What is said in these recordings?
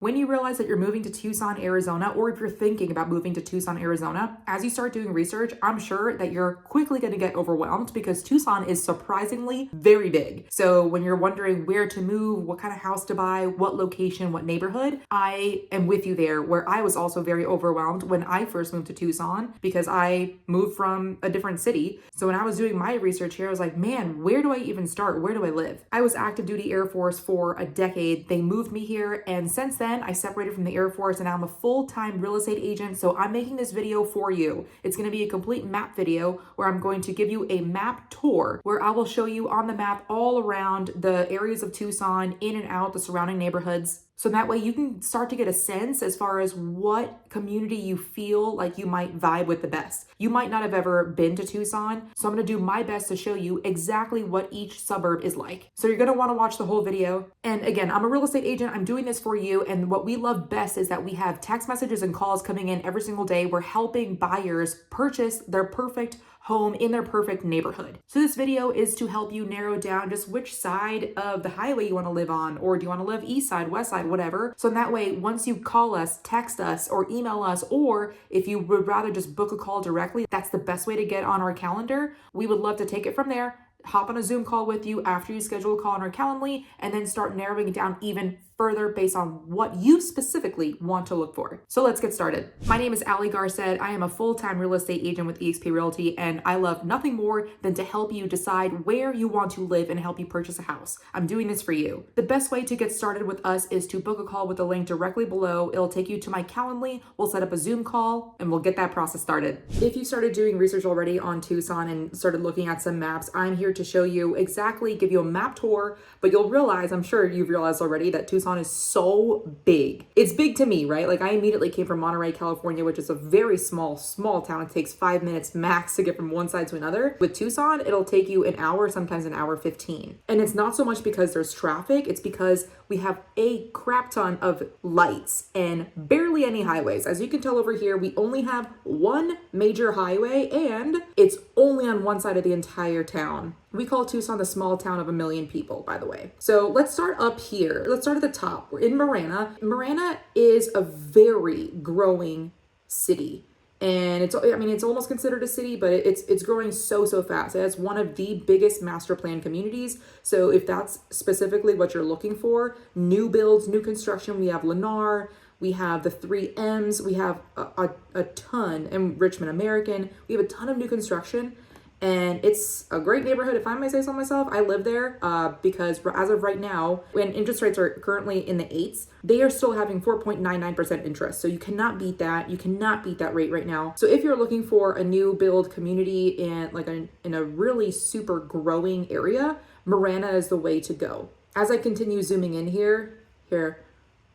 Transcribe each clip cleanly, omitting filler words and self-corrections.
When you realize that you're moving to Tucson, Arizona, or if you're thinking about moving to Tucson, Arizona, as you start doing research, I'm sure that you're quickly going to get overwhelmed because Tucson is surprisingly very big. So when you're wondering where to move, what kind of house to buy, what location, what neighborhood, I am with you there, where I was also very overwhelmed when I first moved to Tucson because I moved from a different city. So when I was doing my research here, I was like, man, where do I even start? Where do I live? I was active duty Air Force for a decade. They moved me here, and since then, I separated from the Air Force and now I'm a full-time real estate agent. So I'm making this video for you. It's going to be a complete map video where I'm going to give you a map tour where I will show you on the map all around the areas of Tucson, in and out, the surrounding neighborhoods. So that way you can start to get a sense as far as what community you feel like you might vibe with the best. You might not have ever been to Tucson, so I'm gonna do my best to show you exactly what each suburb is like. So you're gonna wanna watch the whole video. And again, I'm a real estate agent, I'm doing this for you, and what we love best is that we have text messages and calls coming in every single day. We're helping buyers purchase their perfect home in their perfect neighborhood. So this video is to help you narrow down just which side of the highway you want to live on, or do you want to live east side, west side, whatever. So in that way, once you call us, text us, or email us, or if you would rather just book a call directly, that's the best way to get on our calendar. We would love to take it from there, hop on a Zoom call with you after you schedule a call on our Calendly, and then start narrowing it down even further based on what you specifically want to look for. So let's get started. My name is Garced. I am a full-time real estate agent with eXp Realty, and I love nothing more than to help you decide where you want to live and help you purchase a house. I'm doing this for you. The best way to get started with us is to book a call with the link directly below. It'll take you to my Calendly. We'll set up a Zoom call and we'll get that process started. If you started doing research already on Tucson and started looking at some maps, I'm here to show you exactly, give you a map tour, but you'll realize, I'm sure you've realized already, that Tucson is so big. It's big to me, right? Like I immediately came from Monterey, California, which is a very small town. It takes 5 minutes max to get from one side to another. With Tucson, it'll take you an hour, sometimes an hour 15. And it's not so much because there's traffic, it's because we have a crap ton of lights and barely any highways. As you can tell over here, we only have one major highway and it's only on one side of the entire town. We call Tucson the small town of 1 million people, by the way. So let's start up here. Let's start at the top. We're in Marana. Marana is a very growing city. And it's almost considered a city, but it's growing so fast. It's one of the biggest master plan communities. So if that's specifically what you're looking for, new builds, new construction, we have Lennar, we have the 3 M's, we have a ton, and Richmond American, we have a ton of new construction. And it's a great neighborhood, if I may say so myself. I live there because as of right now, when interest rates are currently in the 8s, they are still having 4.99% interest. So you cannot beat that. You cannot beat that rate right now. So if you're looking for a new build community in a really super growing area, Marana is the way to go. As I continue zooming in here,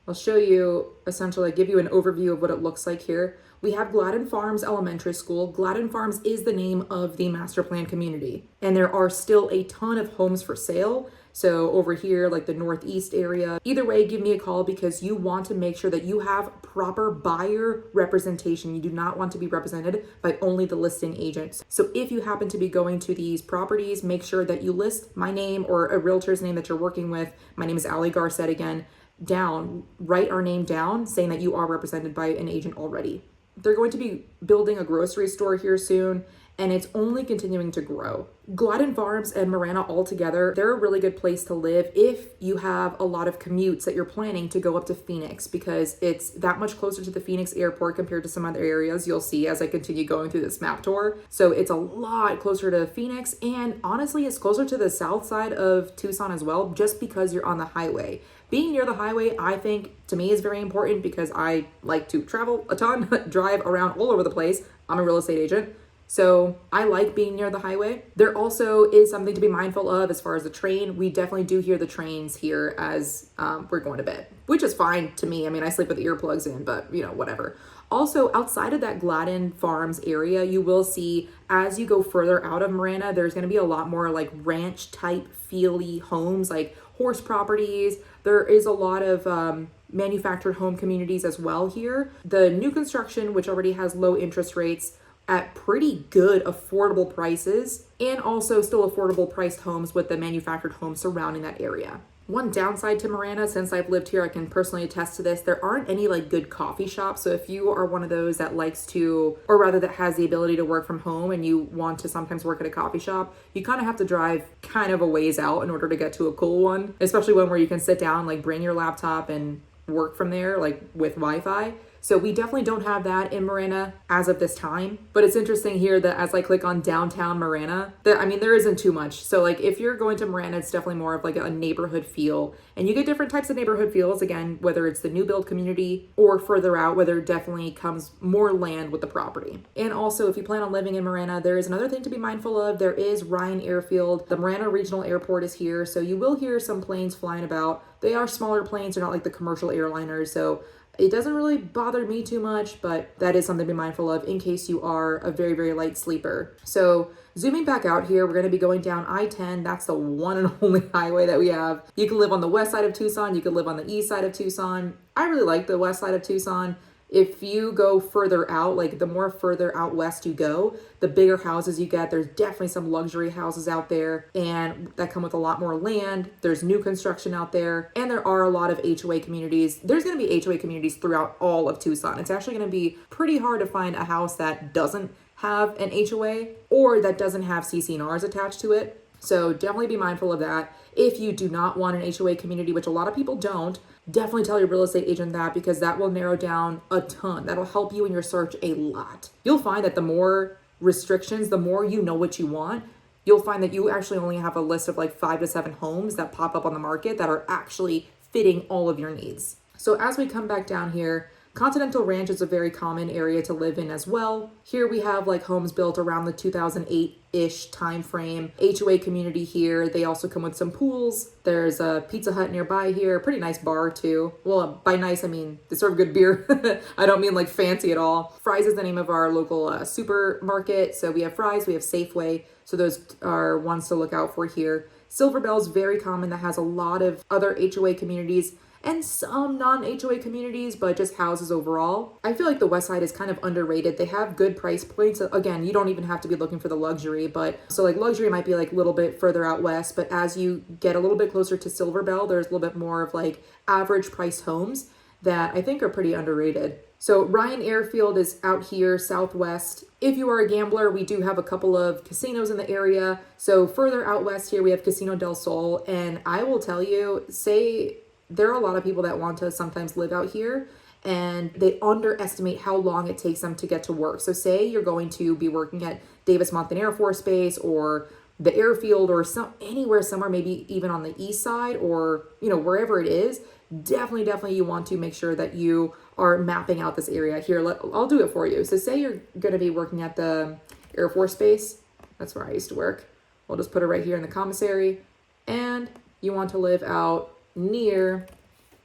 I'll show you, essentially give you an overview of what it looks like here. We have Gladden Farms Elementary School. Gladden Farms is the name of the master plan community. And there are still a ton of homes for sale. So over here, like the Northeast area, either way, give me a call because you want to make sure that you have proper buyer representation. You do not want to be represented by only the listing agents. So if you happen to be going to these properties, make sure that you list my name or a realtor's name that you're working with. My name is Garced again. Write our name down saying that you are represented by an agent already. They're going to be building a grocery store here soon, and it's only continuing to grow. Gladden Farms and Marana all together, they're a really good place to live if you have a lot of commutes that you're planning to go up to Phoenix, because it's that much closer to the Phoenix airport compared to some other areas you'll see as I continue going through this map tour. So it's a lot closer to Phoenix, and honestly, it's closer to the south side of Tucson as well, just because you're on the highway. Being near the highway, I think, to me is very important because I like to travel a ton, drive around all over the place. I'm a real estate agent, so I like being near the highway. There also is something to be mindful of as far as the train. We definitely do hear the trains here as we're going to bed, which is fine to me. I mean, I sleep with the earplugs in, but whatever. Also, outside of that Gladden Farms area, you will see as you go further out of Marana, there's going to be a lot more like ranch type feely homes, like horse properties. There is a lot of manufactured home communities as well here. The new construction, which already has low interest rates at pretty good affordable prices, and also still affordable priced homes with the manufactured homes surrounding that area. One downside to Marana, since I've lived here, I can personally attest to this, there aren't any like good coffee shops. So if you are one of those that likes to, or rather that has the ability to work from home and you want to sometimes work at a coffee shop, you kind of have to drive kind of a ways out in order to get to a cool one, especially one where you can sit down, like bring your laptop and work from there, like with Wi-Fi. So we definitely don't have that in Marana as of this time. But it's interesting here that as I click on downtown Marana, there isn't too much. So like if you're going to Marana, it's definitely more of like a neighborhood feel. And you get different types of neighborhood feels, again, whether it's the new build community or further out, where there definitely comes more land with the property. And also, if you plan on living in Marana, there is another thing to be mindful of. There is Ryan Airfield. The Marana Regional Airport is here. So you will hear some planes flying about. They are smaller planes. They're not like the commercial airliners. So it doesn't really bother me too much, but that is something to be mindful of in case you are a very, very light sleeper. So zooming back out here, we're going to be going down I-10. That's the one and only highway that we have. You can live on the west side of Tucson. You can live on the east side of Tucson. I really like the west side of Tucson. If you go further out, like the more further out west you go, the bigger houses you get. There's definitely some luxury houses out there and that come with a lot more land. There's new construction out there and there are a lot of HOA communities. There's going to be HOA communities throughout all of Tucson. It's actually going to be pretty hard to find a house that doesn't have an HOA or that doesn't have CC&Rs attached to it. So definitely be mindful of that. If you do not want an HOA community, which a lot of people don't, definitely tell your real estate agent that, because that will narrow down a ton. That'll help you in your search a lot. You'll find that the more restrictions, the more you know what you want, you'll find that you actually only have a list of like 5 to 7 homes that pop up on the market that are actually fitting all of your needs. So as we come back down here, Continental Ranch is a very common area to live in as well. Here we have like homes built around the 2008-ish time frame. HOA community here. They also come with some pools. There's a Pizza Hut nearby here. Pretty nice bar too. Well, by nice, I mean they serve good beer. I don't mean like fancy at all. Fry's is the name of our local supermarket. So we have Fry's, we have Safeway. So those are ones to look out for here. Silver Bell's very common. That has a lot of other HOA communities and some non-HOA communities, but just houses overall. I feel like the West Side is kind of underrated. They have good price points. Again, you don't even have to be looking for the luxury, but so like luxury might be like a little bit further out west, but as you get a little bit closer to Silver Bell, there's a little bit more of like average price homes that I think are pretty underrated. So Ryan Airfield is out here southwest. If you are a gambler, we do have a couple of casinos in the area. So further out west here, we have Casino del Sol, and I will tell you, there are a lot of people that want to sometimes live out here and they underestimate how long it takes them to get to work. So say you're going to be working at Davis-Monthan Air Force Base or the airfield or anywhere somewhere, maybe even on the east side or, wherever it is, definitely you want to make sure that you are mapping out this area. Here, I'll do it for you. So say you're going to be working at the Air Force Base. That's where I used to work. We'll just put it right here in the commissary. And you want to live out near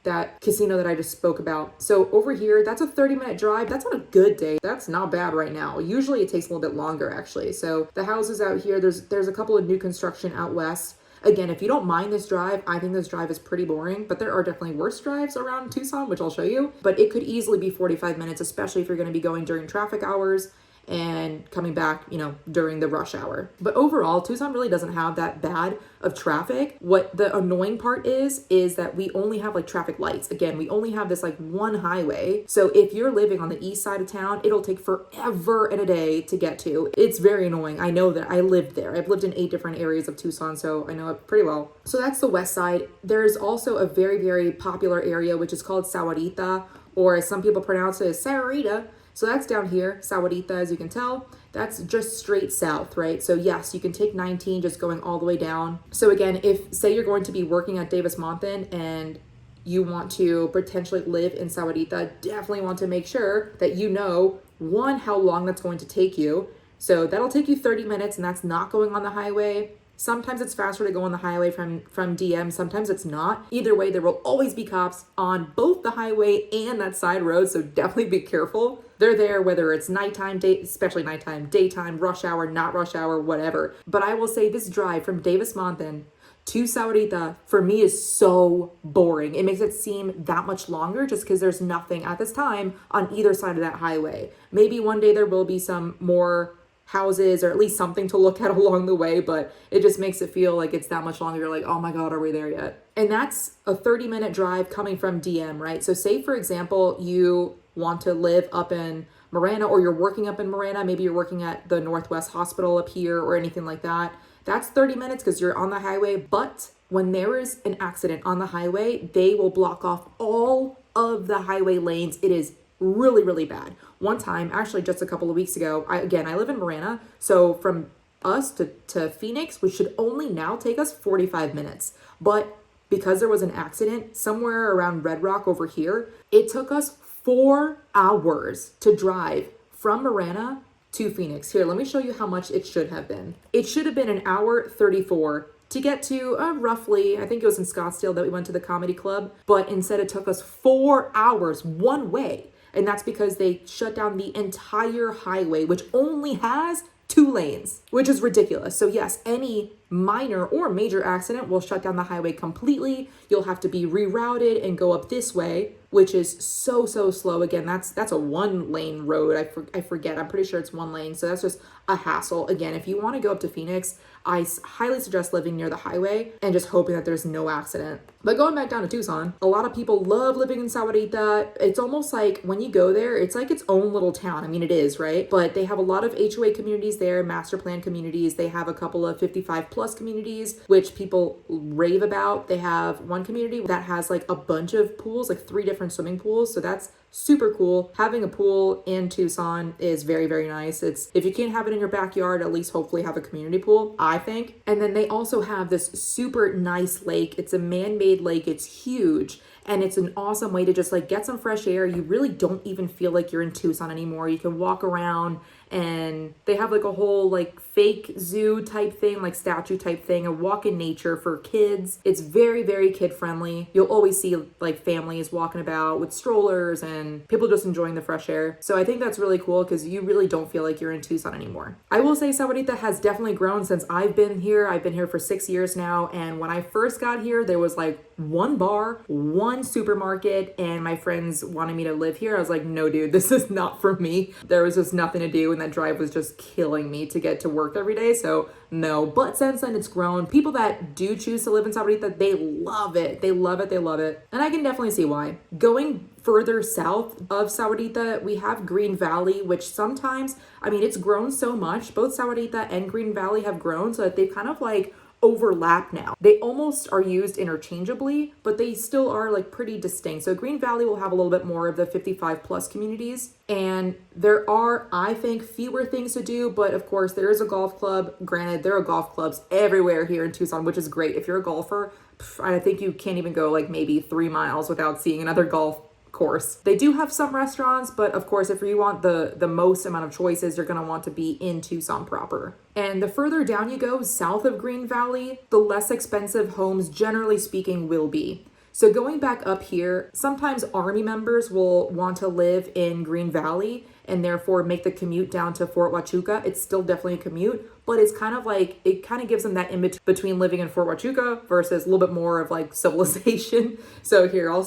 that casino that I just spoke about. So over here, that's a 30-minute drive. That's on a good day. That's not bad right now. Usually it takes a little bit longer actually. So the houses out here, there's a couple of new construction out west. Again, if you don't mind this drive, I think this drive is pretty boring, but there are definitely worse drives around Tucson, which I'll show you. But it could easily be 45 minutes, especially if you're going to be going during traffic hours and coming back, during the rush hour. But overall, Tucson really doesn't have that bad of traffic. What the annoying part is that we only have like traffic lights. Again, we only have this like one highway. So if you're living on the east side of town, it'll take forever and a day to get to. It's very annoying. I know that. I lived there. I've lived in 8 different areas of Tucson, so I know it pretty well. So that's the west side. There's also a very, very popular area, which is called Sahuarita, or as some people pronounce it, as Sahuarita. So that's down here, Sahuarita, as you can tell. That's just straight south, right? So yes, you can take 19 just going all the way down. So again, if say you're going to be working at Davis-Monthan and you want to potentially live in Sahuarita, definitely want to make sure that you know, one, how long that's going to take you. So that'll take you 30 minutes and that's not going on the highway. Sometimes it's faster to go on the highway from DM. Sometimes it's not. Either way, there will always be cops on both the highway and that side road. So definitely be careful. They're there whether it's nighttime, especially nighttime, daytime, rush hour, not rush hour, whatever. But I will say this drive from Davis-Monthan to Sahuarita for me is so boring. It makes it seem that much longer just because there's nothing at this time on either side of that highway. Maybe one day there will be some more houses or at least something to look at along the way, but it just makes it feel like it's that much longer. You're like, oh my God, are we there yet? And that's a 30-minute drive coming from DM, right? So say, for example, you want to live up in Marana, or you're working up in Marana. Maybe you're working at the Northwest Hospital up here or anything like that. That's 30 minutes because you're on the highway. But when there is an accident on the highway, they will block off all of the highway lanes. It is really, really bad. One time, actually just a couple of weeks ago, I live in Marana. So from us to Phoenix, which should only now take us 45 minutes. But because there was an accident somewhere around Red Rock over here, it took us 4 hours to drive from Marana to Phoenix. Here, let me show you how much it should have been. It should have been an hour 34 to get to roughly, I think it was in Scottsdale that we went to the comedy club, but instead it took us 4 hours one way. And that's because they shut down the entire highway, which only has 2 lanes, which is ridiculous. So yes, any minor or major accident will shut down the highway completely. You'll have to be rerouted and go up this way, which is so slow. Again, that's a 1-lane road. I forget. I'm pretty sure it's 1 lane. So that's just a hassle. Again, if you want to go up to Phoenix, I highly suggest living near the highway and just hoping that there's no accident. But going back down to Tucson, a lot of people love living in Sahuarita. It's almost like when you go there, it's like its own little town. I mean, it is, right? But they have a lot of HOA communities there, master plan communities. They have a couple of 55+ communities, which people rave about. They have one community that has like a bunch of pools, like 3 different swimming pools. So that's super cool. Having a pool in Tucson is very, very nice. It's, if you can't have it in your backyard, at least hopefully have a community pool, I think. And then they also have this super nice lake. It's a man-made lake. It's huge. And it's an awesome way to just like get some fresh air. You really don't even feel like you're in Tucson anymore. You can walk around, and they have like a whole like fake zoo type thing, like statue type thing, a walk in nature for kids. It's very, very kid friendly. You'll always see like families walking about with strollers and people just enjoying the fresh air. So I think that's really cool because you really don't feel like you're in Tucson anymore. I will say Sahuarita has definitely grown since I've been here. I've been here for 6 years now. And when I first got here, there was like 1 bar, 1 supermarket, and my friends wanted me to live here. I was like, no, dude, this is not for me. There was just nothing to do, and that drive was just killing me to get to work every day. So no, but since then it's grown. People that do choose to live in Sahuarita, they love it. They love it. They love it. And I can definitely see why. Going further south of Sahuarita, we have Green Valley, which sometimes, I mean, it's grown so much. Both Sahuarita and Green Valley have grown so that they've kind of like overlap now. They almost are used interchangeably, but they still are like pretty distinct. So Green Valley will have a little bit more of the 55+ communities, and there are, I think, fewer things to do, but of course there is a golf club. Granted, there are golf clubs everywhere here in Tucson, which is great. If you're a golfer, I think you can't even go like maybe 3 miles without seeing another golf course. They do have some restaurants, but of course, if you want the most amount of choices, you're going to want to be in Tucson proper. And the further down you go, south of Green Valley, the less expensive homes, generally speaking, will be. So going back up here, sometimes Army members will want to live in Green Valley and therefore make the commute down to Fort Huachuca. It's still definitely a commute, but it's kind of like, it kind of gives them that in between living in Fort Huachuca versus a little bit more of like civilization. So here, I'll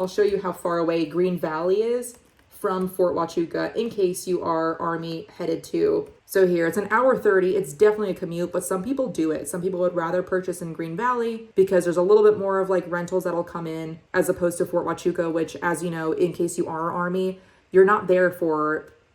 show you how far away Green Valley is from Fort Huachuca in case you are Army headed to. So here, it's an hour 30. It's definitely a commute, but some people do it. Some people would rather purchase in Green Valley because there's a little bit more of like rentals that'll come in as opposed to Fort Huachuca, which, as you know, in case you are Army,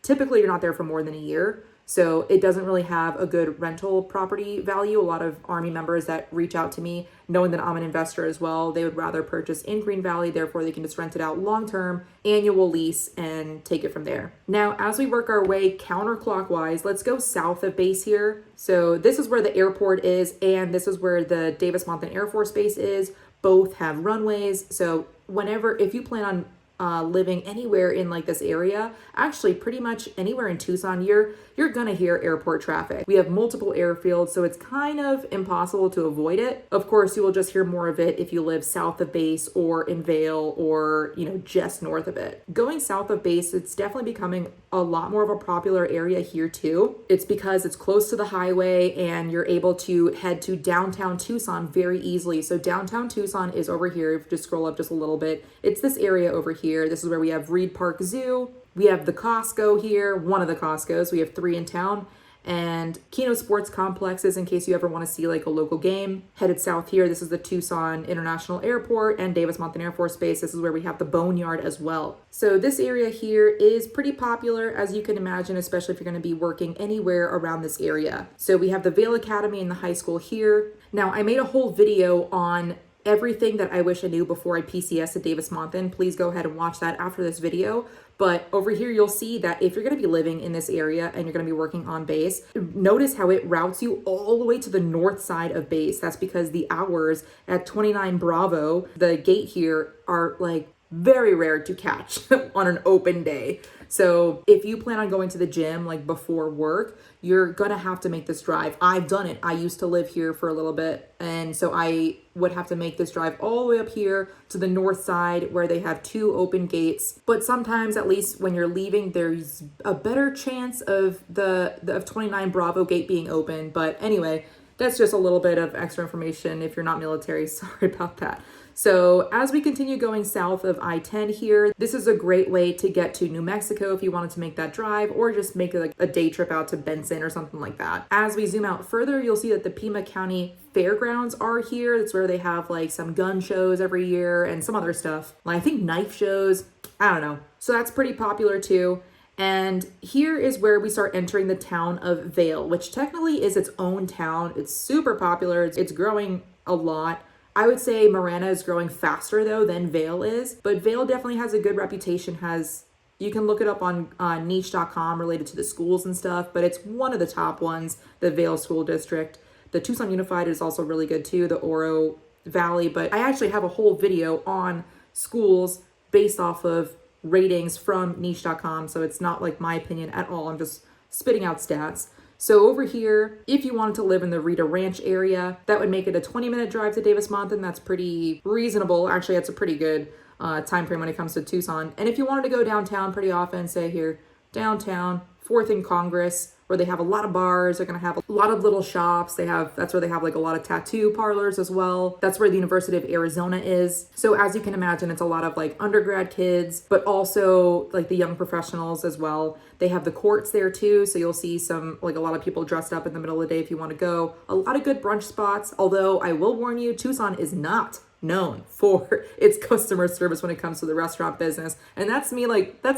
typically you're not there for more than a year. So it doesn't really have a good rental property value. A lot of Army members that reach out to me, knowing that I'm an investor as well, they would rather purchase in Green Valley. Therefore, they can just rent it out long-term, annual lease, and take it from there. Now, as we work our way counterclockwise, let's go south of base here. So this is where the airport is, and this is where the Davis-Monthan Air Force Base is. Both have runways. So if you plan on living anywhere in like this area, actually pretty much anywhere in Tucson, you're gonna hear airport traffic. We have multiple airfields, so it's kind of impossible to avoid it. Of course, you will just hear more of it if you live south of base or in Vail or, just north of it. Going south of base, it's definitely becoming a lot more of a popular area here too. It's because it's close to the highway and you're able to head to downtown Tucson very easily. So downtown Tucson is over here. If you just scroll up just a little bit, it's this area over here. This is where we have Reed Park Zoo. We have the Costco here, one of the Costcos. We have 3 in town. and Keno Sports Complexes in case you ever want to see like a local game. Headed south here, this is the Tucson International Airport and Davis Monthan Air Force Base. This is where we have the Boneyard as well. So this area here is pretty popular, as you can imagine, especially if you're going to be working anywhere around this area. So we have the Vail Academy and the high school here. Now, I made a whole video on everything that I wish I knew before I PCS at Davis Monthan. Please go ahead and watch that after this video. But over here, you'll see that if you're going to be living in this area and you're going to be working on base, notice how it routes you all the way to the north side of base. That's because the hours at 29 Bravo, the gate here, are like very rare to catch on an open day. So if you plan on going to the gym like before work, you're gonna have to make this drive. I've done it. I used to live here for a little bit, and so I would have to make this drive all the way up here to the north side where they have 2 open gates. But sometimes, at least when you're leaving, there's a better chance of the 29 Bravo gate being open. But anyway, that's just a little bit of extra information if you're not military. Sorry about that. So as we continue going south of I-10 here, this is a great way to get to New Mexico if you wanted to make that drive, or just make like a day trip out to Benson or something like that. As we zoom out further, you'll see that the Pima County Fairgrounds are here. That's where they have like some gun shows every year and some other stuff. Like I think knife shows, I don't know. So that's pretty popular too. And here is where we start entering the town of Vail, which technically is its own town. It's super popular. It's growing a lot. I would say Marana is growing faster though than Vail is, but Vail definitely has a good reputation. You can look it up on niche.com related to the schools and stuff, but it's one of the top ones, the Vail School District. The Tucson Unified is also really good too, the Oro Valley, but I actually have a whole video on schools based off of ratings from niche.com, so it's not like my opinion at all. I'm just spitting out stats. So over here, if you wanted to live in the Rita Ranch area, that would make it a 20-minute drive to Davis Monthan. That's pretty reasonable. Actually, that's a pretty good time frame when it comes to Tucson. And if you wanted to go downtown pretty often, say here, downtown, 4th and Congress, where they have a lot of bars, they're going to have a lot of little shops. That's where they have like a lot of tattoo parlors as well. That's where the University of Arizona is. So as you can imagine, it's a lot of like undergrad kids, but also like the young professionals as well. They have the courts there too. So you'll see some, like a lot of people dressed up in the middle of the day if you want to go. A lot of good brunch spots. Although I will warn you, Tucson is not known for its customer service when it comes to the restaurant business. And that's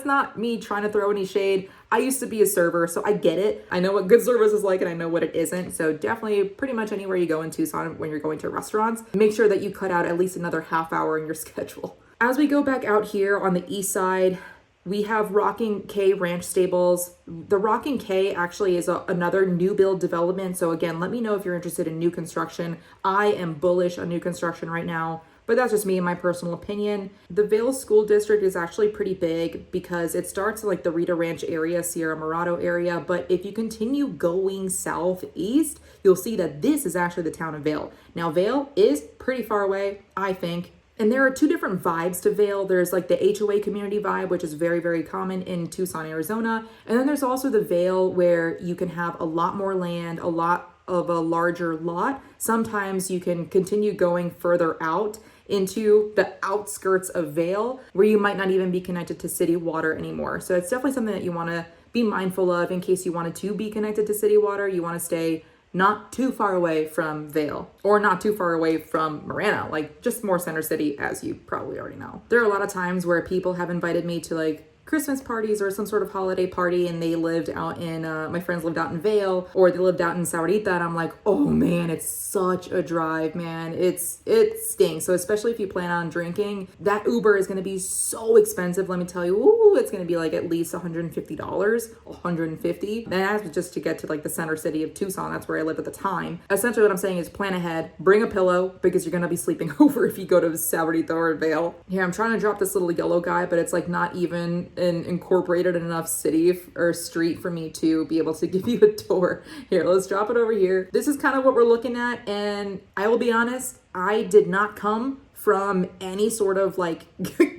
not me trying to throw any shade. I used to be a server, so I get it. I know what good service is like and I know what it isn't. So definitely pretty much anywhere you go in Tucson when you're going to restaurants, make sure that you cut out at least another half hour in your schedule. As we go back out here on the east side, we have Rocking K Ranch Stables. The Rocking K actually is another new build development. So again, let me know if you're interested in new construction. I am bullish on new construction right now, but that's just me and my personal opinion. The Vail School District is actually pretty big because it starts in like the Rita Ranch area, Sierra Morado area. But if you continue going southeast, you'll see that this is actually the town of Vail. Now, Vail is pretty far away, I think. And there are 2 different vibes to Vail. There's like the HOA community vibe, which is very, very common in Tucson, Arizona. And then there's also the Vail where you can have a lot more land, a lot of a larger lot. Sometimes you can continue going further out into the outskirts of Vail where you might not even be connected to city water anymore. So it's definitely something that you want to be mindful of in case you wanted to be connected to city water. You want to stay not too far away from Vail or not too far away from Marana, like just more center city, as you probably already know. There are a lot of times where people have invited me to like Christmas parties or some sort of holiday party, and they lived out in, my friends lived out in Vail, or they lived out in Sahuarita, and I'm like, oh man, it's such a drive, man. It stinks. So especially if you plan on drinking, that Uber is going to be so expensive. Let me tell you, ooh, it's going to be like at least $150, $150. And that's just to get to like the center city of Tucson. That's where I lived at the time. Essentially what I'm saying is plan ahead, bring a pillow, because you're going to be sleeping over if you go to Sahuarita or Vail. Here, I'm trying to drop this little yellow guy, but it's like not even an incorporated enough city or street for me to be able to give you a tour. Here, let's drop it over here. This is kind of what we're looking at, and I will be honest, I did not come from any sort of like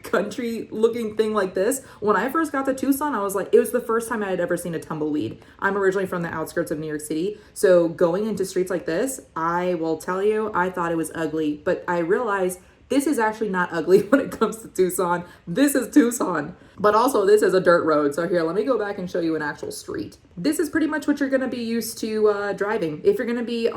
country looking thing like this. When I first got to Tucson, I was like, it was the first time I had ever seen a tumbleweed. I'm originally from the outskirts of New York City, so going into streets like this, I will tell you, I thought it was ugly, but I realized This is actually not ugly when it comes to Tucson. This is Tucson. But also this is a dirt road. So here, let me go back and show you an actual street. This is pretty much what you're gonna be used to driving. If you're gonna be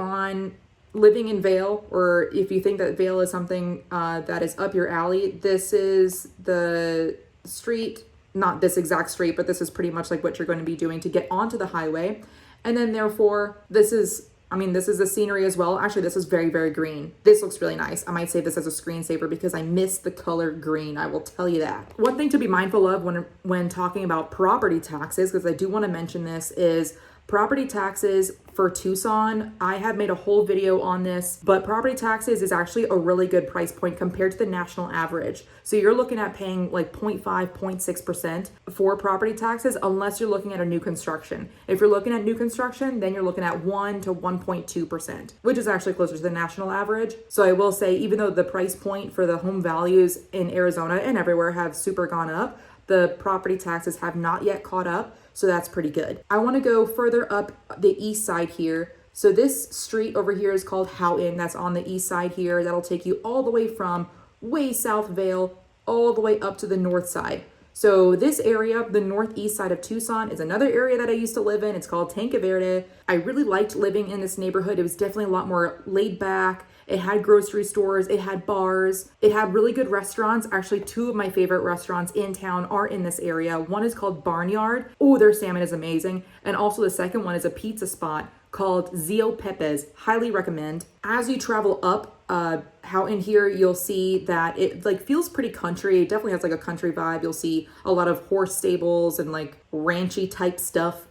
living in Vail, or if you think that Vail is something that is up your alley, this is the street, not this exact street, but this is pretty much like what you're going to be doing to get onto the highway. And then therefore, this is the scenery as well. Actually, this is very, very green. This looks really nice. I might save this as a screensaver because I miss the color green. I will tell you that. One thing to be mindful of when talking about property taxes, because I do want to mention this, is property taxes for Tucson. I have made a whole video on this, but property taxes is actually a really good price point compared to the national average. So you're looking at paying like 0.5, 0.6% for property taxes, unless you're looking at a new construction. If you're looking at new construction, then you're looking at 1 to 1.2%, which is actually closer to the national average. So I will say, even though the price point for the home values in Arizona and everywhere have super gone up, the property taxes have not yet caught up. So that's pretty good. I want to go further up the east side here. So this street over here is called Houghton. That's on the east side here. That'll take you all the way from way south Vail all the way up to the north side. So this area, the northeast side of Tucson, is another area that I used to live in. It's called Tanque Verde. I really liked living in this neighborhood. It was definitely a lot more laid back. It had grocery stores, it had bars, it had really good restaurants. Actually, two of my favorite restaurants in town are in this area. One is called Boneyard. Oh, their salmon is amazing. And also the second one is a pizza spot called Zio Pepe's. Highly recommend. As you travel up how in here, you'll see that it like feels pretty country. It definitely has like a country vibe. You'll see a lot of horse stables and like ranchy type stuff.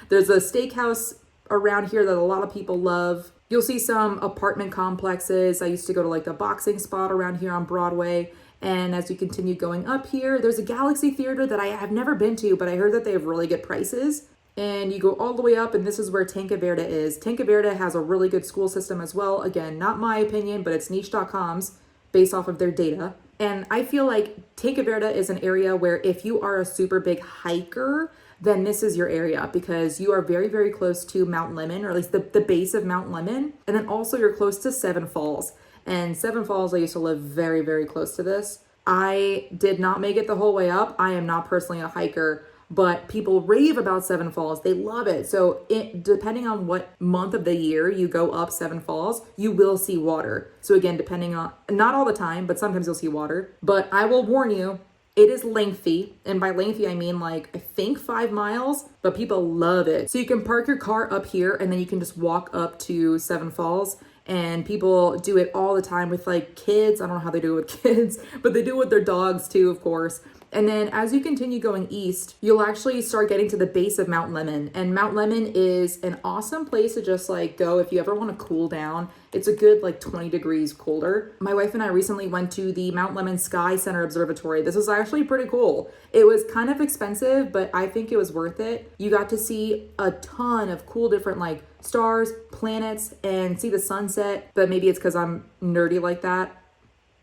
There's a steakhouse around here that a lot of people love. You'll see some apartment complexes. I used to go to like the boxing spot around here on Broadway. And as you continue going up here, there's a Galaxy Theater that I have never been to, but I heard that they have really good prices. And you go all the way up, and this is where Tanque Verde is. Tanque Verde has a really good school system as well. Again, not my opinion, but it's niche.com's based off of their data. And I feel like Tanque Verde is an area where if you are a super big hiker, then this is your area, because you are very, very close to Mount Lemmon, or at least the base of Mount Lemmon. And then also you're close to Seven Falls. And Seven Falls, I used to live very, very close to this. I did not make it the whole way up. I am not personally a hiker, but people rave about Seven Falls. They love it. So depending on what month of the year you go up Seven Falls, you will see water. So again, depending on, not all the time, but sometimes you'll see water. But I will warn you, it is lengthy, and by lengthy I mean like I think 5 miles, but people love it. So you can park your car up here and then you can just walk up to Seven Falls, and people do it all the time with like kids. I don't know how they do it with kids, but they do it with their dogs too, of course. And then as you continue going east, you'll actually start getting to the base of Mount Lemmon. And Mount Lemmon is an awesome place to just like go if you ever want to cool down. It's a good like 20 degrees colder. My wife and I recently went to the Mount Lemmon Sky Center Observatory. This was actually pretty cool. It was kind of expensive, but I think it was worth it. You got to see a ton of cool different like stars, planets, and see the sunset. But maybe it's because I'm nerdy like that.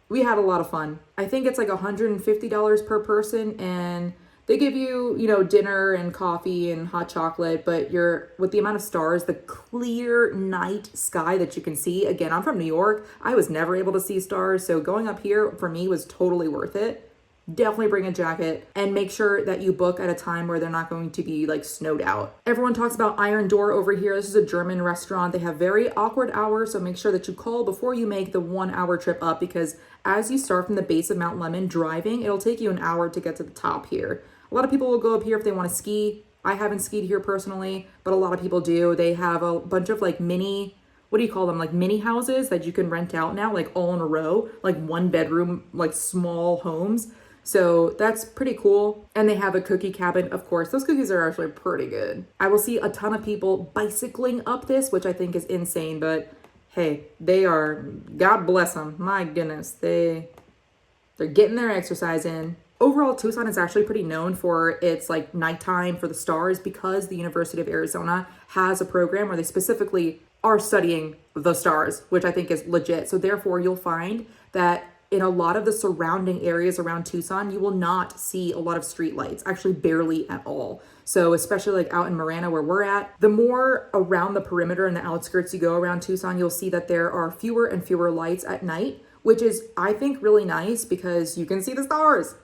We had a lot of fun. I think it's like $150 per person, and they give you, dinner and coffee and hot chocolate, but with the amount of stars, the clear night sky that you can see. Again, I'm from New York. I was never able to see stars, so going up here for me was totally worth it. Definitely bring a jacket and make sure that you book at a time where they're not going to be like snowed out. Everyone talks about Iron Door over here. This is a German restaurant. They have very awkward hours, so make sure that you call before you make the 1 hour trip up, because as you start from the base of Mount Lemmon driving, it'll take you an hour to get to the top here. A lot of people will go up here if they want to ski. I haven't skied here personally, but a lot of people do. They have a bunch of like mini, what do you call them? Like mini houses that you can rent out now, like all in a row, like 1 bedroom, like small homes. So that's pretty cool. And they have a cookie cabin, of course. Those cookies are actually pretty good. I will see a ton of people bicycling up this, which I think is insane, but hey, they are, God bless them. My goodness, they're getting their exercise in. Overall, Tucson is actually pretty known for its like nighttime for the stars, because the University of Arizona has a program where they specifically are studying the stars, which I think is legit. So therefore, you'll find that in a lot of the surrounding areas around Tucson, you will not see a lot of street lights, actually barely at all. So especially like out in Marana where we're at, the more around the perimeter and the outskirts you go around Tucson, you'll see that there are fewer and fewer lights at night, which is, I think, really nice because you can see the stars.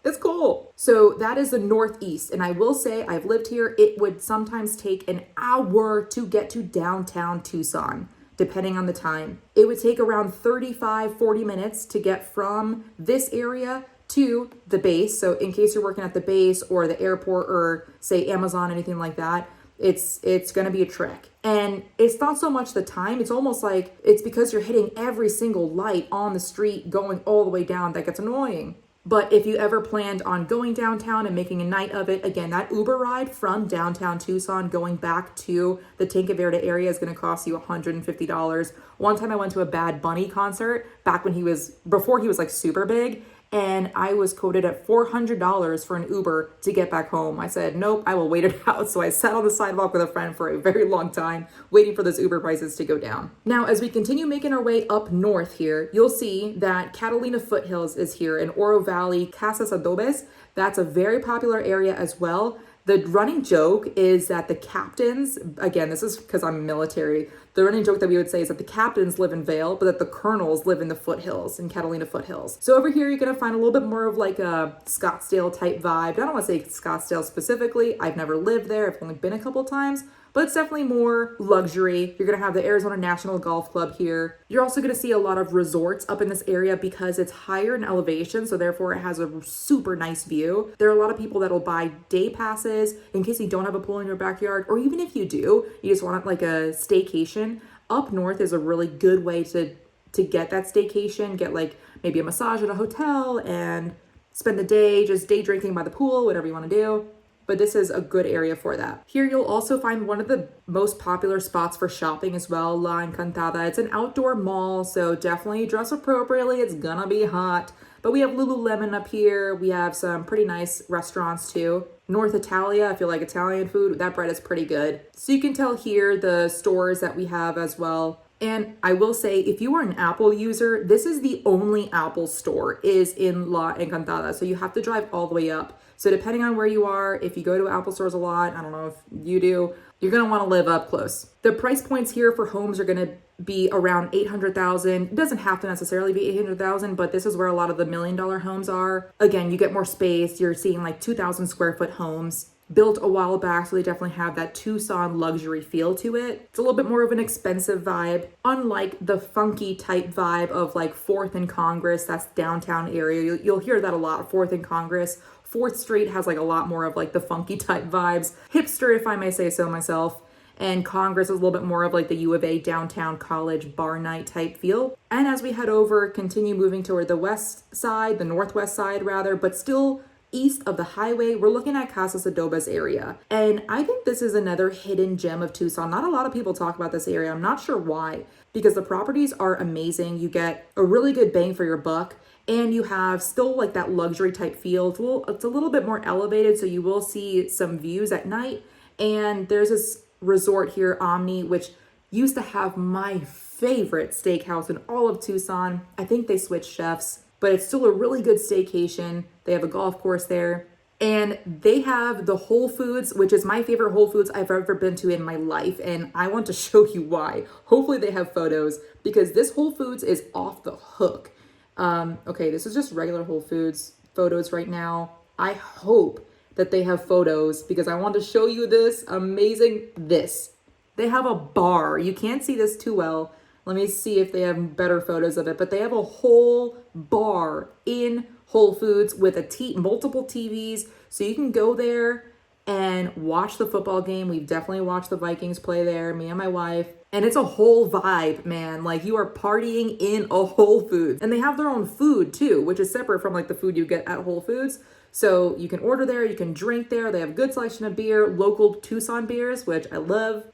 It's cool. So that is the Northeast. And I will say, I've lived here. It would sometimes take an hour to get to downtown Tucson, depending on the time. It would take around 35-40 minutes to get from this area to the base. So in case you're working at the base or the airport or say Amazon, anything like that, it's going to be a trek. And it's not so much the time. It's almost like it's because you're hitting every single light on the street going all the way down that gets annoying. But if you ever planned on going downtown and making a night of it, again, that Uber ride from downtown Tucson going back to the Tanque Verde area is going to cost you $150. One time I went to a Bad Bunny concert before he was like super big, and I was quoted at $400 for an Uber to get back home. I said, nope, I will wait it out. So I sat on the sidewalk with a friend for a very long time, waiting for those Uber prices to go down. Now, as we continue making our way up north here, you'll see that Catalina Foothills is here in Oro Valley, Casas, Adobes. That's a very popular area as well. The running joke is that the captains, again, this is because I'm military, the running joke that we would say is that the captains live in Vail, but that the colonels live in the foothills, in Catalina Foothills. So over here, you're going to find a little bit more of like a Scottsdale type vibe. I don't want to say Scottsdale specifically. I've never lived there. I've only been a couple times, but it's definitely more luxury. You're going to have the Arizona National Golf Club here. You're also going to see a lot of resorts up in this area because it's higher in elevation, so therefore it has a super nice view. There are a lot of people that'll buy day passes in case you don't have a pool in your backyard, or even if you do, you just want like a staycation. Up north is a really good way to get that staycation, get like maybe a massage at a hotel and spend the day just day drinking by the pool, whatever you want to do. But this is a good area for that. Here you'll also find one of the most popular spots for shopping as well, La Encantada. It's an outdoor mall, so definitely dress appropriately. It's gonna be hot. But we have Lululemon up here. We have some pretty nice restaurants too. North Italia, if you like Italian food, that bread is pretty good. So you can tell here the stores that we have as well. And I will say, if you are an Apple user, this is the only Apple store is in La Encantada. So you have to drive all the way up. So depending on where you are, if you go to Apple stores a lot, I don't know if you do, you're going to want to live up close. The price points here for homes are going to be around $800,000. It doesn't have to necessarily be $800,000, but this is where a lot of the $1 million homes are. Again, you get more space. You're seeing like 2,000 square foot homes built a while back, so they definitely have that Tucson luxury feel to it. It's a little bit more of an expensive vibe, unlike the funky type vibe of like 4th and Congress, that's downtown area. You'll hear that a lot, 4th and Congress. 4th Street has like a lot more of like the funky type vibes, hipster if I may say so myself. And Congress is a little bit more of like the U of A downtown college bar night type feel. And as we head over, continue moving toward the west side, the northwest side rather, but still east of the highway, we're looking at Casas Adobes area. And I think this is another hidden gem of Tucson. Not a lot of people talk about this area. I'm not sure why, because the properties are amazing. You get a really good bang for your buck. And you have still like that luxury type feel. It's a little bit more elevated, so you will see some views at night. And there's this resort here, Omni, which used to have my favorite steakhouse in all of Tucson. I think they switched chefs, but it's still a really good staycation. They have a golf course there. And they have the Whole Foods, which is my favorite Whole Foods I've ever been to in my life. And I want to show you why. Hopefully they have photos, because this Whole Foods is off the hook. Okay, this is just regular Whole Foods photos right now. I hope that they have photos because I want to show you this amazing, They have a bar. You can't see this too well. Let me see if they have better photos of it, but they have a whole bar in Whole Foods with multiple TVs. So you can go there and watch the football game. We've definitely watched the Vikings play there, me and my wife. And it's a whole vibe, man. Like you are partying in a Whole Foods. And they have their own food too, which is separate from like the food you get at Whole Foods. So you can order there, you can drink there. They have a good selection of beer, local Tucson beers, which I love.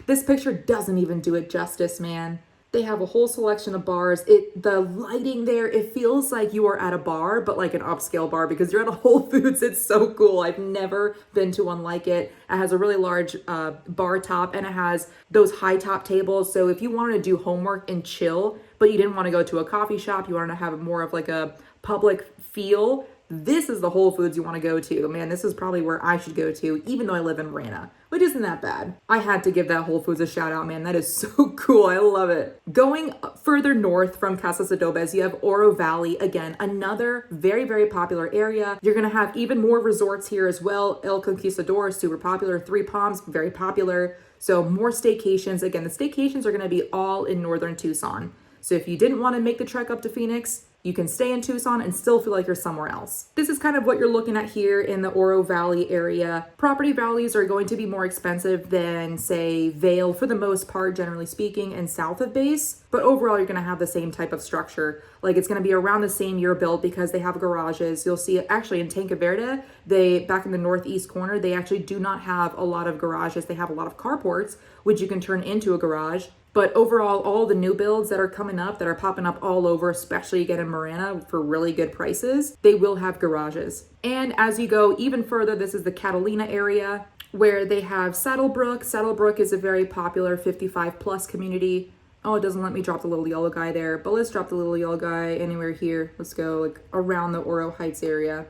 This picture doesn't even do it justice, man. They have a whole selection of bars. The lighting there, it feels like you are at a bar, but like an upscale bar because you're at a Whole Foods. It's so cool. I've never been to one like it. It has a really large bar top and it has those high top tables. So if you wanted to do homework and chill, but you didn't want to go to a coffee shop, you wanted to have more of like a public feel, this is the Whole Foods you want to go to. Man, this is probably where I should go to, even though I live in Marana, which isn't that bad. I had to give that Whole Foods a shout out, man. That is so cool. I love it. Going further north from Casas Adobes, you have Oro Valley. Again, another very, very popular area. You're going to have even more resorts here as well. El Conquistador is super popular. Three Palms, very popular. So more staycations. Again, the staycations are going to be all in northern Tucson. So if you didn't want to make the trek up to Phoenix, you can stay in Tucson and still feel like you're somewhere else. This is kind of what you're looking at here in the Oro Valley area. Property values are going to be more expensive than, say, Vail for the most part, generally speaking, and south of base. But overall, you're going to have the same type of structure. Like, it's going to be around the same year built because they have garages. You'll see actually in Tanque Verde, back in the northeast corner, they actually do not have a lot of garages. They have a lot of carports, which you can turn into a garage. But overall, all the new builds that are coming up, that are popping up all over, especially again in Marana for really good prices, they will have garages. And as you go even further, this is the Catalina area where they have Saddlebrook. Saddlebrook is a very popular 55 plus community. Oh, it doesn't let me drop the little yellow guy there, but let's drop the little yellow guy anywhere here. Let's go like around the Oro Heights area.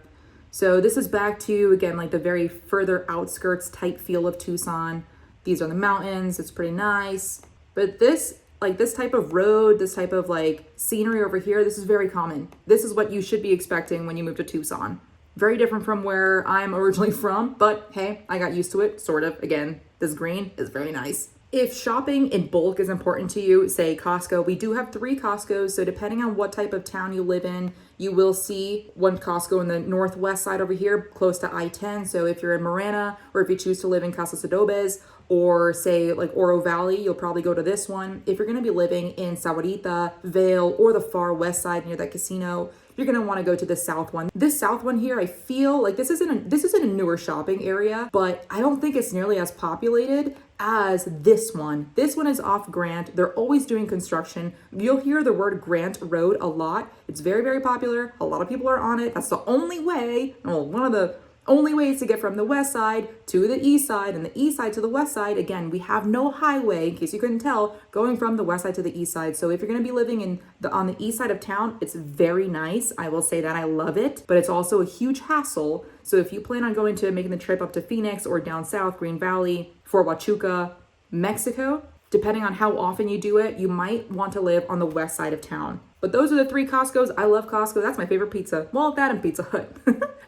So this is back to, again, like the very further outskirts type feel of Tucson. These are the mountains. It's pretty nice. But this type of road, this type of like scenery over here, this is very common. This is what you should be expecting when you move to Tucson. Very different from where I'm originally from, but hey, I got used to it, sort of. Again, this green is very nice. If shopping in bulk is important to you, say Costco, we do have 3 Costcos. So depending on what type of town you live in, you will see one Costco in the northwest side over here, close to I-10. So if you're in Marana, or if you choose to live in Casas Adobes, or say like Oro Valley, you'll probably go to this one. If you're going to be living in Sahuarita, Vail, or the far west side near that casino, you're going to want to go to the south one. This south one here, I feel like this isn't a newer shopping area, but I don't think it's nearly as populated as this one. This one is off Grant. They're always doing construction. You'll hear the word Grant Road a lot. It's very, very popular. A lot of people are on it. That's the only way, one of the only ways to get from the west side to the east side and the east side to the west side. Again, we have no highway, in case you couldn't tell, going from the west side to the east side. So if you're going to be living on the east side of town, it's very nice. I will say that I love it, but it's also a huge hassle. So if you plan on making the trip up to Phoenix or down south, Green Valley, Fort Huachuca, Mexico, depending on how often you do it, you might want to live on the west side of town. But those are the 3 Costcos. I love Costco. That's my favorite pizza. Well, that and Pizza Hut.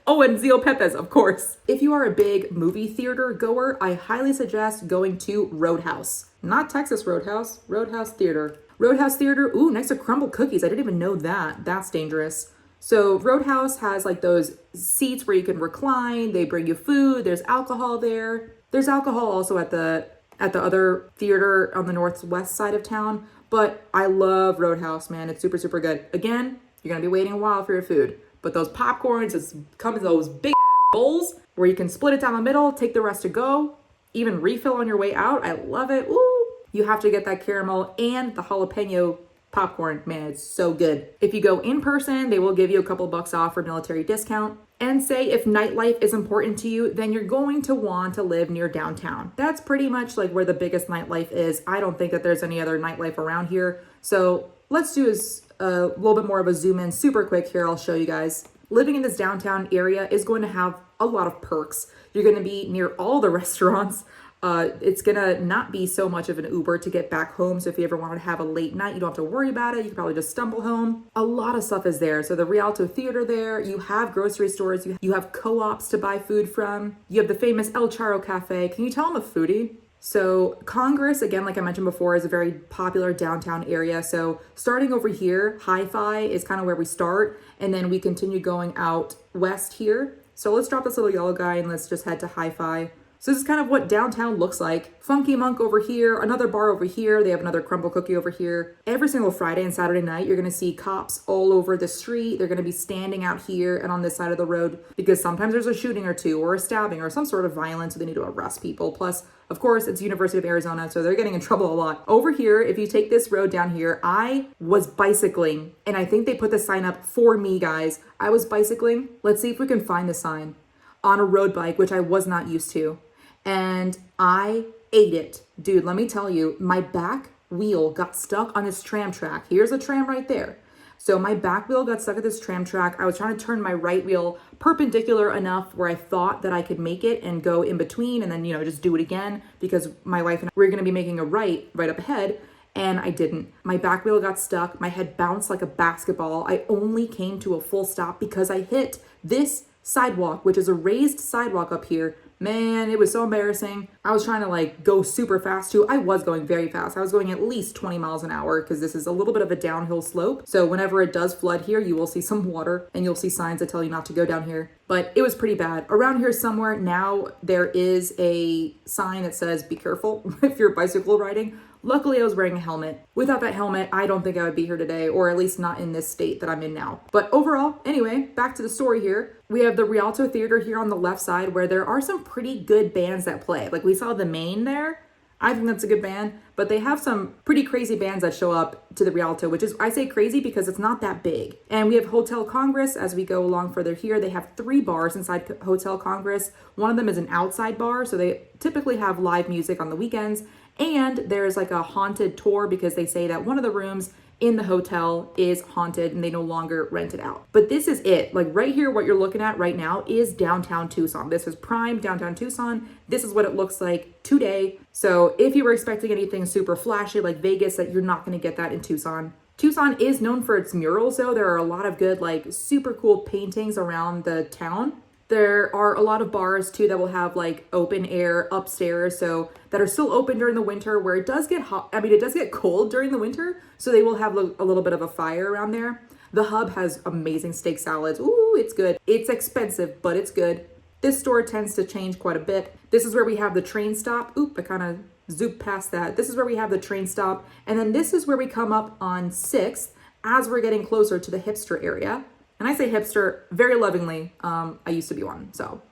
Oh, and Zio Pepe's, of course. If you are a big movie theater goer, I highly suggest going to Roadhouse. Not Texas Roadhouse, Roadhouse Theater. Roadhouse Theater, ooh, next to Crumble Cookies. I didn't even know that. That's dangerous. So Roadhouse has like those seats where you can recline. They bring you food. There's alcohol there. There's alcohol also at the other theater on the northwest side of town. But I love Roadhouse, man. It's super, super good. Again, you're going to be waiting a while for your food. But those popcorns just come in those big bowls where you can split it down the middle, take the rest to go, even refill on your way out. I love it. Ooh. You have to get that caramel and the jalapeno popcorn. Man, it's so good. If you go in person, they will give you a couple bucks off for military discount. And say if nightlife is important to you, then you're going to want to live near downtown. That's pretty much like where the biggest nightlife is. I don't think that there's any other nightlife around here. So let's do a little bit more of a zoom in super quick here. I'll show you guys. Living in this downtown area is going to have a lot of perks. You're going to be near all the restaurants. It's going to not be so much of an Uber to get back home. So if you ever want to have a late night, you don't have to worry about it. You can probably just stumble home. A lot of stuff is there. So the Realty Theater there, you have grocery stores, you have co-ops to buy food from. You have the famous El Charro Cafe. Can you tell I'm a foodie? So Congress, again, like I mentioned before, is a very popular downtown area. So starting over here, Hi-Fi is kind of where we start. And then we continue going out west here. So let's drop this little yellow guy and let's just head to Hi-Fi. So this is kind of what downtown looks like. Funky Monk over here, another bar over here. They have another crumble cookie over here. Every single Friday and Saturday night, you're going to see cops all over the street. They're going to be standing out here and on this side of the road because sometimes there's a shooting or two or a stabbing or some sort of violence. So they need to arrest people. Plus, of course, it's University of Arizona, so they're getting in trouble a lot. Over here, if you take this road down here, I was bicycling and I think they put the sign up for me, guys. I was bicycling. Let's see if we can find the sign on a road bike, which I was not used to. And I ate it. Dude, let me tell you, my back wheel got stuck on this tram track. Here's a tram right there. So my back wheel got stuck at this tram track. I was trying to turn my right wheel perpendicular enough where I thought that I could make it and go in between and then, just do it again, because my wife and I were going to be making a right up ahead. And I didn't. My back wheel got stuck. My head bounced like a basketball. I only came to a full stop because I hit this sidewalk, which is a raised sidewalk up here. Man, it was so embarrassing. I was trying to go super fast too. I was going very fast. I was going at least 20 miles an hour because this is a little bit of a downhill slope. So whenever it does flood here, you will see some water and you'll see signs that tell you not to go down here. But it was pretty bad. Around here somewhere now, there is a sign that says, be careful if you're bicycle riding. Luckily, I was wearing a helmet. Without that helmet, I don't think I would be here today, or at least not in this state that I'm in now. But overall, anyway, back to the story here. We have the Rialto Theater here on the left side where there are some pretty good bands that play. Like we saw the Maine there. I think that's a good band, but they have some pretty crazy bands that show up to the Rialto, which is, I say crazy because it's not that big. And we have Hotel Congress as we go along further here. They have 3 bars inside Hotel Congress. One of them is an outside bar, so they typically have live music on the weekends. And there's a haunted tour because they say that one of the rooms in the hotel is haunted and they no longer rent it out. But this is it. Right here, what you're looking at right now is downtown Tucson. This is prime downtown Tucson. This is what it looks like today. So if you were expecting anything super flashy like Vegas, that you're not going to get that in Tucson. Tucson is known for its murals though. There are a lot of good super cool paintings around the town. There are a lot of bars too that will have open air upstairs, so that are still open during the winter where it does get hot. I mean, it does get cold during the winter, so they will have a little bit of a fire around there. The Hub has amazing steak salads. Ooh, it's good. It's expensive, but it's good. This store tends to change quite a bit. This is where we have the train stop. Oop, I kind of zooped past that. This is where we have the train stop. And then this is where we come up on 6th as we're getting closer to the hipster area. And I say hipster very lovingly. I used to be one, so.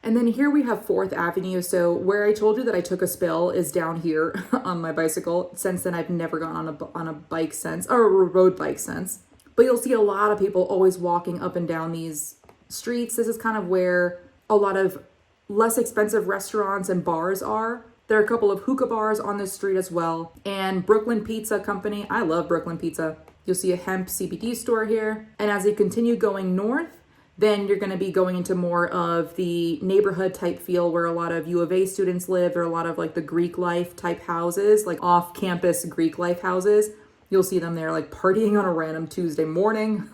And then here we have 4th Avenue. So where I told you that I took a spill is down here on my bicycle. Since then, I've never gone on a bike since, or a road bike since. But you'll see a lot of people always walking up and down these streets. This is kind of where a lot of less expensive restaurants and bars are. There are a couple of hookah bars on this street as well. And Brooklyn Pizza Company. I love Brooklyn Pizza. You'll see a hemp CBD store here. And as you continue going north, then you're going to be going into more of the neighborhood type feel where a lot of U of A students live. There are a lot of the Greek life type houses, off-campus Greek life houses. You'll see them there partying on a random Tuesday morning.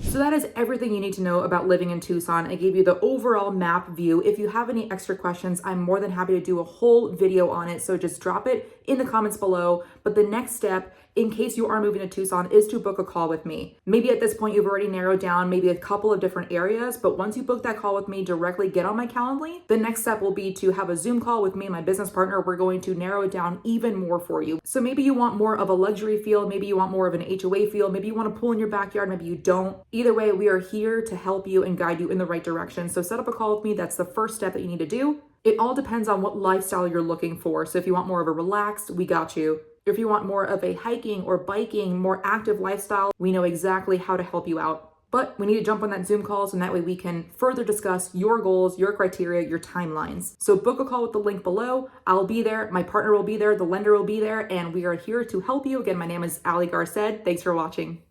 So that is everything you need to know about living in Tucson. I gave you the overall map view. If you have any extra questions, I'm more than happy to do a whole video on it. So just drop it in the comments below. But the next step, in case you are moving to Tucson, is to book a call with me. Maybe at this point you've already narrowed down maybe a couple of different areas, but once you book that call with me, directly get on my Calendly. The next step will be to have a Zoom call with me and my business partner. We're going to narrow it down even more for you. So maybe you want more of a luxury feel, maybe you want more of an HOA feel, maybe you want to pool in your backyard, maybe you don't. Either way, we are here to help you and guide you in the right direction. So set up a call with me. That's the first step that you need to do. It all depends on what lifestyle you're looking for. So if you want more of a relaxed, we got you. If you want more of a hiking or biking, more active lifestyle, we know exactly how to help you out. But we need to jump on that Zoom calls, and that way we can further discuss your goals, your criteria, your timelines. So book a call with the link below. I'll be there. My partner will be there. The lender will be there. And we are here to help you. Again, my name is Garced. Thanks for watching.